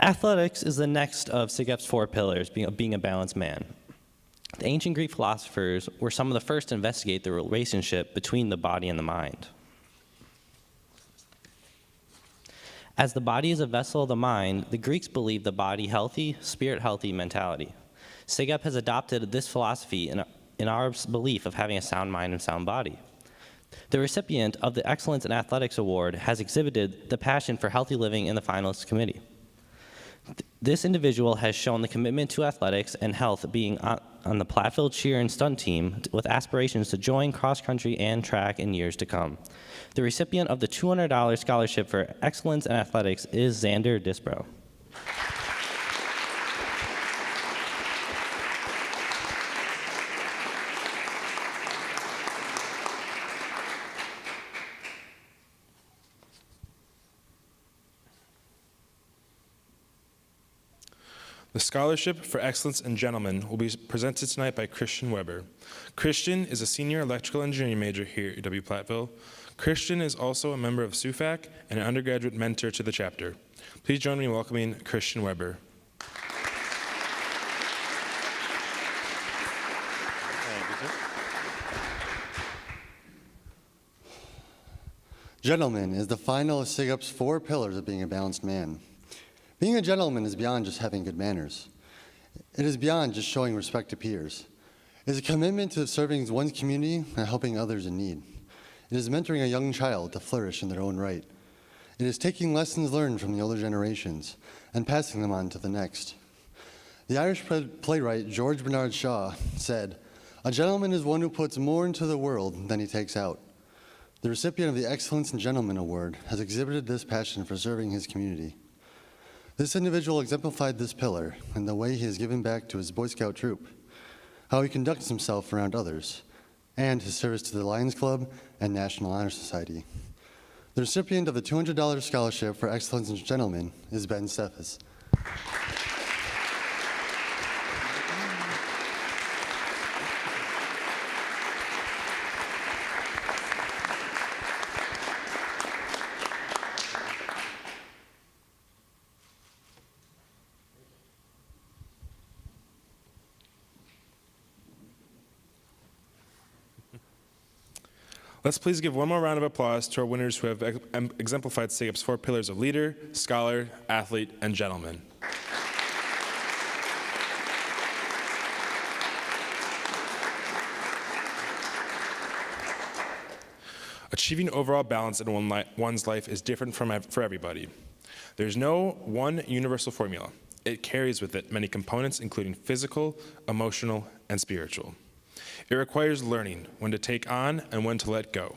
Athletics is the next of SigEp's 4 pillars, being a balanced man. The ancient Greek philosophers were some of the first to investigate the relationship between the body and the mind. As the body is a vessel of the mind, the Greeks believed the body healthy, spirit healthy mentality. SigEp has adopted this philosophy in our belief of having a sound mind and sound body. The recipient of the Excellence in Athletics Award has exhibited the passion for healthy living in the finalists committee. This individual has shown the commitment to athletics and health, being on the Platteville cheer and stunt team with aspirations to join cross-country and track in years to come. The recipient of the $200 scholarship for excellence in athletics is Xander Disbrow. The Scholarship for Excellence in Gentlemen will be presented tonight by Christian Weber. Christian is a senior electrical engineering major here at UW-Platteville. Christian is also a member of SUFAC and an undergraduate mentor to the chapter. Please join me in welcoming Christian Weber. Gentleman is the final of SigEp's 4 pillars of being a balanced man. Being a gentleman is beyond just having good manners. It is beyond just showing respect to peers. It is a commitment to serving one's community and helping others in need. It is mentoring a young child to flourish in their own right. It is taking lessons learned from the older generations and passing them on to the next. The Irish playwright George Bernard Shaw said, "A gentleman is one who puts more into the world than he takes out." The recipient of the Excellence in Gentlemen Award has exhibited this passion for serving his community. This individual exemplified this pillar in the way he has given back to his Boy Scout troop, how he conducts himself around others, and his service to the Lions Club and National Honor Society. The recipient of the $200 scholarship for Excellence in Gentlemen is Ben Steffes. Let's please give one more round of applause to our winners who have exemplified SigEp's 4 pillars of leader, scholar, athlete, and gentleman. Achieving overall balance in one's life is different for everybody. There's no one universal formula. It carries with it many components, including physical, emotional, and spiritual. It requires learning when to take on and when to let go.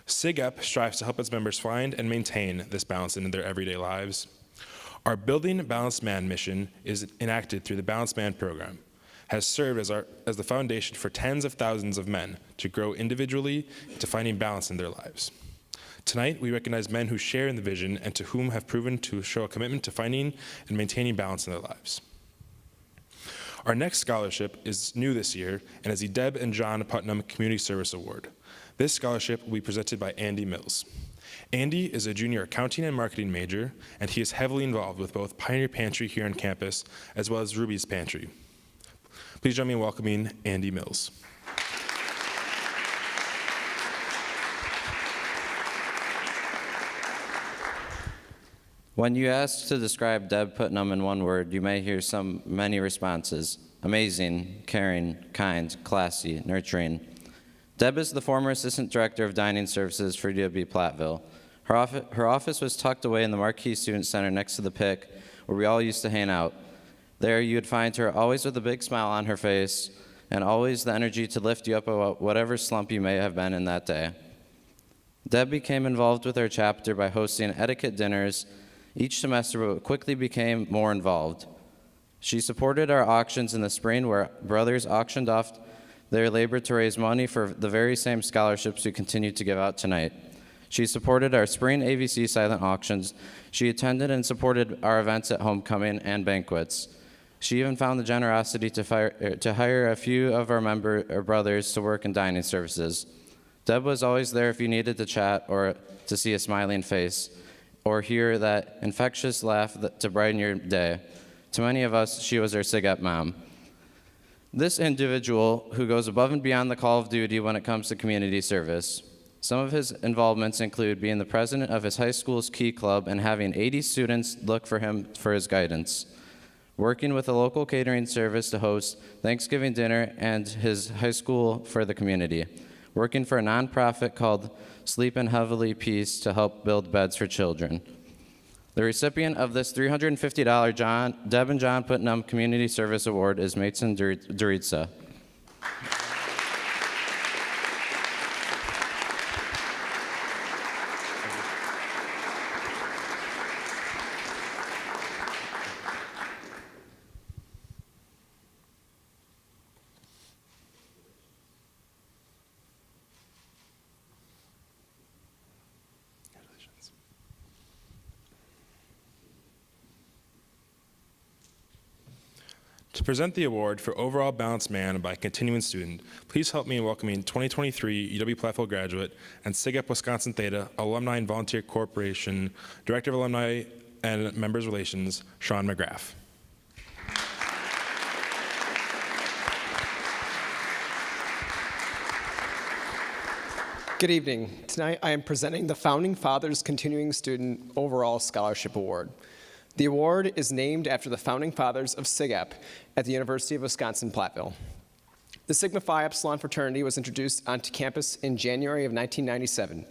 SigEp strives to help its members find and maintain this balance in their everyday lives. Our Building Balanced Man mission is enacted through the Balanced Man program, has served as the foundation for tens of thousands of men to grow individually into finding balance in their lives. Tonight, we recognize men who share in the vision and to whom have proven to show a commitment to finding and maintaining balance in their lives. Our next scholarship is new this year and is the Deb and John Putnam Community Service Award. This scholarship will be presented by Andy Mills. Andy is a junior accounting and marketing major, and he is heavily involved with both Pioneer Pantry here on campus, as well as Ruby's Pantry. Please join me in welcoming Andy Mills. When you ask to describe Deb Putnam in one word, you may hear many responses. Amazing, caring, kind, classy, nurturing. Deb is the former Assistant Director of Dining Services for UW-Platteville. Her office was tucked away in the Marquee Student Center next to the PIC, where we all used to hang out. There you would find her always with a big smile on her face, and always the energy to lift you up about whatever slump you may have been in that day. Deb became involved with our chapter by hosting etiquette dinners each semester, but quickly became more involved. She supported our auctions in the spring, where brothers auctioned off their labor to raise money for the very same scholarships we continue to give out tonight. She supported our spring AVC silent auctions. She attended and supported our events at homecoming and banquets. She even found the generosity to hire a few of our brothers to work in dining services. Deb was always there if you needed to chat or to see a smiling face, or hear that infectious laugh to brighten your day. To many of us, she was our SigEp mom. This individual who goes above and beyond the call of duty when it comes to community service. Some of his involvements include being the president of his high school's Key Club and having 80 students look for him for his guidance, working with a local catering service to host Thanksgiving dinner and his high school for the community, working for a nonprofit called Sleep in Heavily Peace to help build beds for children. The recipient of this $350 Deb and John Putnam Community Service Award is Mason Duritsa. To present the award for Overall Balanced Man by a continuing student, please help me in welcoming 2023 UW-Platteville graduate and SigEp Wisconsin Theta Alumni and Volunteer Corporation Director of Alumni and Members Relations, Sean McGrath. Good evening. Tonight I am presenting the Founding Fathers Continuing Student Overall Scholarship Award. The award is named after the Founding Fathers of SigEp at the University of Wisconsin-Platteville. The Sigma Phi Epsilon fraternity was introduced onto campus in January of 1997.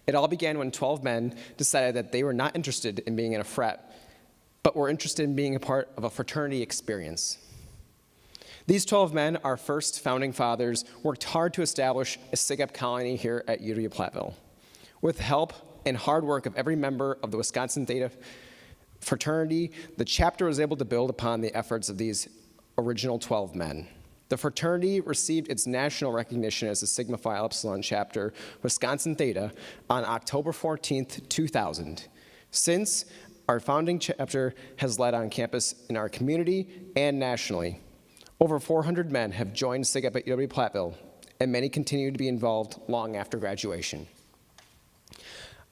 It all began when 12 men decided that they were not interested in being in a frat, but were interested in being a part of a fraternity experience. These 12 men, our first founding fathers, worked hard to establish a SigEp colony here at UW-Platteville. With the help and hard work of every member of the Wisconsin Theta fraternity, the chapter was able to build upon the efforts of these original 12 men. The fraternity received its national recognition as the Sigma Phi Epsilon chapter, Wisconsin Theta, on October 14th, 2000. Since, our founding chapter has led on campus in our community and nationally. Over 400 men have joined SigEp at UW-Platteville, and many continue to be involved long after graduation.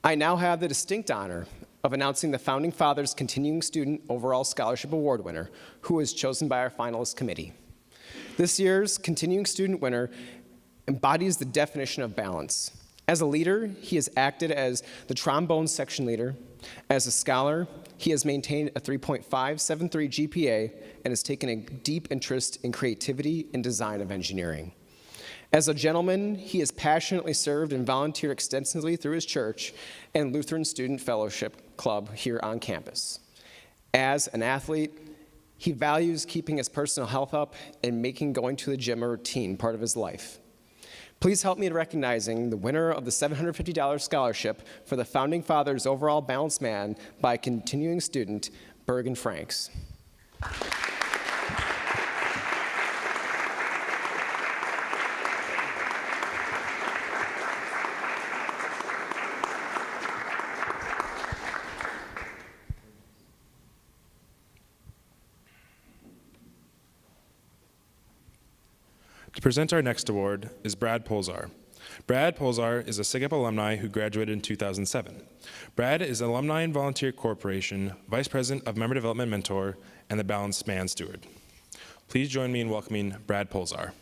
I now have the distinct honor of announcing the Founding Fathers Continuing Student Overall Scholarship Award winner, who was chosen by our finalist committee. This year's Continuing Student winner embodies the definition of balance. As a leader, he has acted as the trombone section leader. As a scholar, he has maintained a 3.573 GPA and has taken a deep interest in creativity and design of engineering. As a gentleman, he has passionately served and volunteered extensively through his church and Lutheran Student Fellowship Club here on campus. As an athlete, he values keeping his personal health up and making going to the gym a routine part of his life. Please help me in recognizing the winner of the $750 scholarship for the Founding Fathers Overall Balanced Man by continuing student Bergen Franks. To present our next award is Brad Polzar. Brad Polzar is a SigEp alumni who graduated in 2007. Brad is Alumni and Volunteer Corporation, Vice President of Member Development Mentor, and the Balanced Man Steward. Please join me in welcoming Brad Polzar.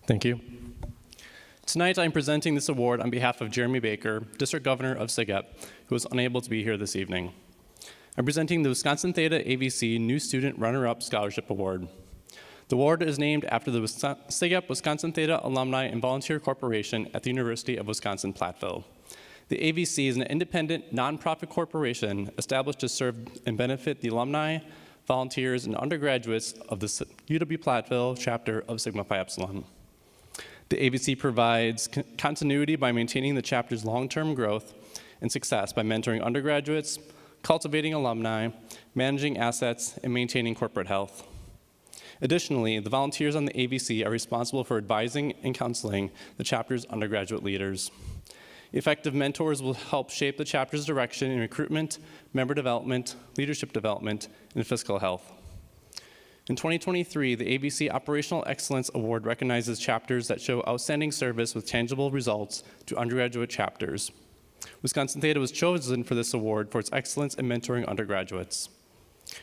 Thank you. Tonight, I'm presenting this award on behalf of Jeremy Baker, District Governor of SigEp, who was unable to be here this evening. I'm presenting the Wisconsin Theta AVC New Student Runner-Up Scholarship Award. The award is named after the SigEp Wisconsin Theta Alumni and Volunteer Corporation at the University of Wisconsin-Platteville. The AVC is an independent, nonprofit corporation established to serve and benefit the alumni, volunteers, and undergraduates of the UW-Platteville chapter of Sigma Phi Epsilon. The AVC provides continuity by maintaining the chapter's long-term growth and success by mentoring undergraduates, cultivating alumni, managing assets, and maintaining corporate health. Additionally, the volunteers on the AVC are responsible for advising and counseling the chapter's undergraduate leaders. Effective mentors will help shape the chapter's direction in recruitment, member development, leadership development, and fiscal health. In 2023, the ABC Operational Excellence Award recognizes chapters that show outstanding service with tangible results to undergraduate chapters. Wisconsin Theta was chosen for this award for its excellence in mentoring undergraduates.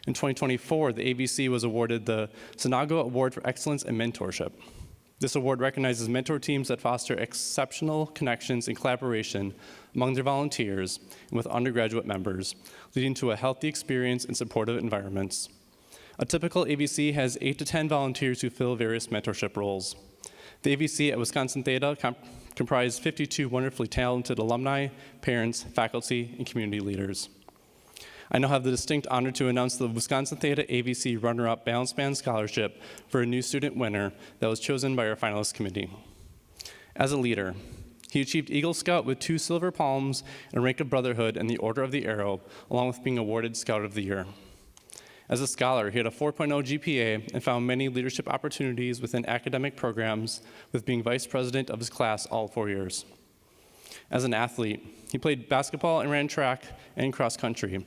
In 2024, the ABC was awarded the Sinago Award for Excellence in Mentorship. This award recognizes mentor teams that foster exceptional connections and collaboration among their volunteers and with undergraduate members, leading to a healthy experience and supportive environments. A typical ABC has 8 to 10 volunteers who fill various mentorship roles. The ABC at Wisconsin Theta comprised 52 wonderfully talented alumni, parents, faculty, and community leaders. I now have the distinct honor to announce the Wisconsin Theta ABC Runner-Up Balanced Man Scholarship for a new student winner that was chosen by our finalist committee. As a leader, he achieved Eagle Scout with 2 Silver Palms and a rank of Brotherhood in the Order of the Arrow, along with being awarded Scout of the Year. As a scholar, he had a 4.0 GPA and found many leadership opportunities within academic programs, with being vice president of his class all 4 years. As an athlete, he played basketball and ran track and cross country.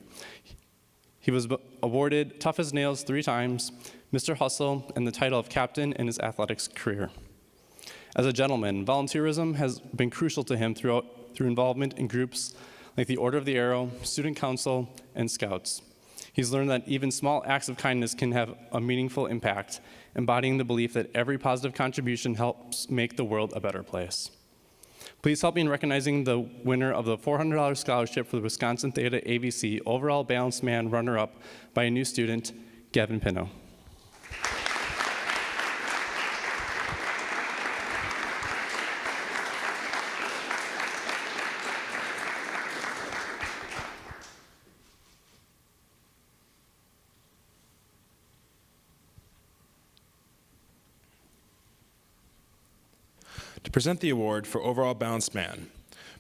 He was awarded Tough as Nails 3 times, Mr. Hustle, and the title of captain in his athletics career. As a gentleman, volunteerism has been crucial to him through involvement in groups like the Order of the Arrow, Student Council, and Scouts. He's learned that even small acts of kindness can have a meaningful impact, embodying the belief that every positive contribution helps make the world a better place. Please help me in recognizing the winner of the $400 scholarship for the Wisconsin Theta ABC Overall Balanced Man Runner-Up by a new student, Gavin Pino. To present the award for Overall Balanced Man,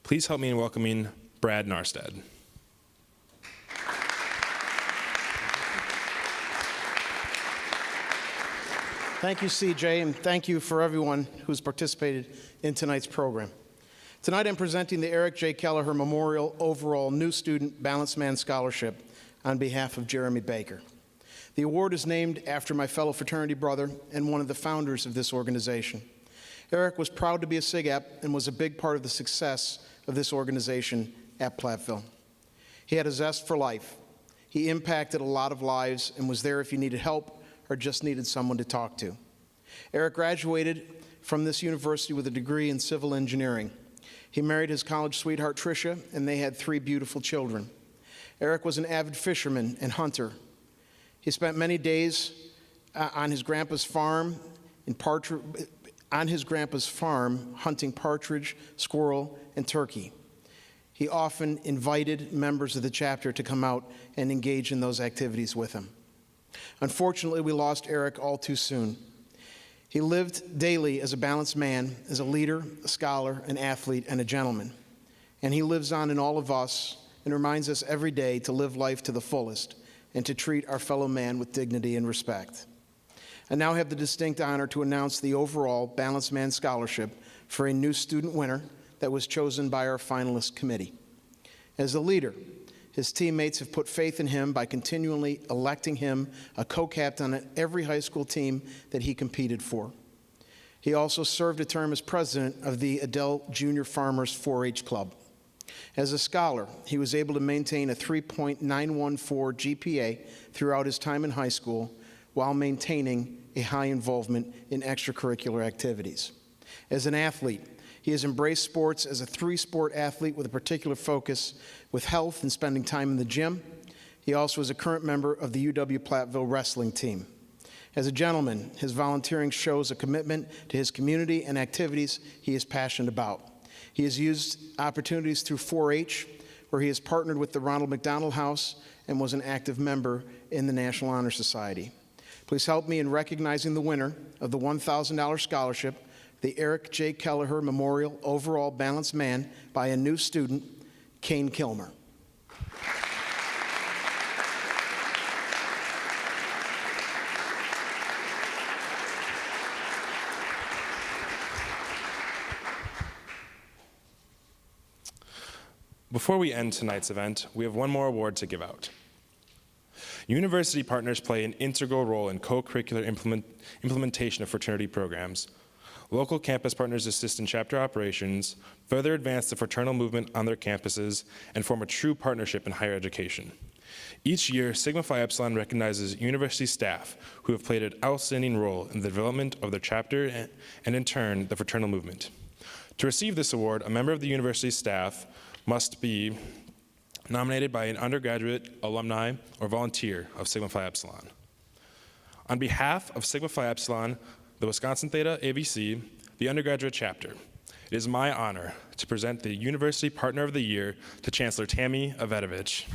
please help me in welcoming Brad Narstead. Thank you, CJ, and thank you for everyone who's participated in tonight's program. Tonight I'm presenting the Eric J. Kelleher Memorial Overall New Student Balanced Man Scholarship on behalf of Jeremy Baker. The award is named after my fellow fraternity brother and one of the founders of this organization. Eric was proud to be a SigEp and was a big part of the success of this organization at Platteville. He had a zest for life. He impacted a lot of lives and was there if you needed help or just needed someone to talk to. Eric graduated from this university with a degree in civil engineering. He married his college sweetheart, Tricia, and they had 3 beautiful children. Eric was an avid fisherman and hunter. He spent many days on his grandpa's farm hunting partridge, squirrel, and turkey. He often invited members of the chapter to come out and engage in those activities with him. Unfortunately, we lost Eric all too soon. He lived daily as a balanced man, as a leader, a scholar, an athlete, and a gentleman. And he lives on in all of us and reminds us every day to live life to the fullest and to treat our fellow man with dignity and respect. I now have the distinct honor to announce the overall Balanced Man Scholarship for a new student winner that was chosen by our finalist committee. As a leader, his teammates have put faith in him by continually electing him a co-captain on every high school team that he competed for. He also served a term as president of the Adele Junior Farmers 4-H Club. As a scholar, he was able to maintain a 3.914 GPA throughout his time in high school, while maintaining a high involvement in extracurricular activities. As an athlete, he has embraced sports as a 3-sport athlete with a particular focus with health and spending time in the gym. He also is a current member of the UW-Platteville wrestling team. As a gentleman, his volunteering shows a commitment to his community and activities he is passionate about. He has used opportunities through 4-H, where he has partnered with the Ronald McDonald House and was an active member in the National Honor Society. Please help me in recognizing the winner of the $1,000 scholarship, the Eric J. Kelleher Memorial Overall Balanced Man, by a new student, Kane Kilmer. Before we end tonight's event, we have one more award to give out. University partners play an integral role in co-curricular implementation of fraternity programs. Local campus partners assist in chapter operations, further advance the fraternal movement on their campuses, and form a true partnership in higher education. Each year, Sigma Phi Epsilon recognizes university staff who have played an outstanding role in the development of their chapter and, in turn, the fraternal movement. To receive this award, a member of the university staff must be nominated by an undergraduate, alumni, or volunteer of Sigma Phi Epsilon. On behalf of Sigma Phi Epsilon, the Wisconsin Theta ABC, the undergraduate chapter, it is my honor to present the University Partner of the Year to Chancellor Tammy Avetovich.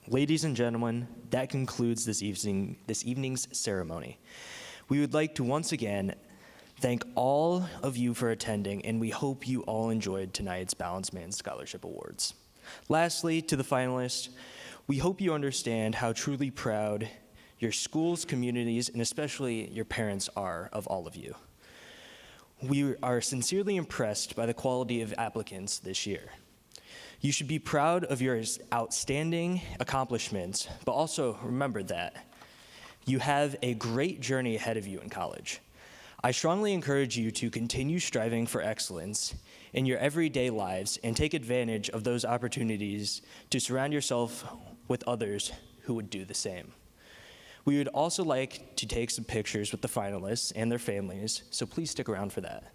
Ladies and gentlemen, that concludes this evening's ceremony. We would like to once again thank all of you for attending, and we hope you all enjoyed tonight's Balanced Man Scholarship Awards. Lastly, to the finalists, we hope you understand how truly proud your schools, communities, and especially your parents are of all of you. We are sincerely impressed by the quality of applicants this year. You should be proud of your outstanding accomplishments, but also remember that you have a great journey ahead of you in college. I strongly encourage you to continue striving for excellence in your everyday lives and take advantage of those opportunities to surround yourself with others who would do the same. We would also like to take some pictures with the finalists and their families, so please stick around for that.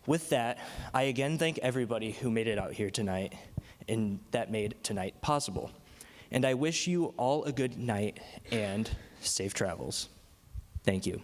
With that, I again thank everybody who made it out here tonight and that made tonight possible. And I wish you all a good night and safe travels. Thank you.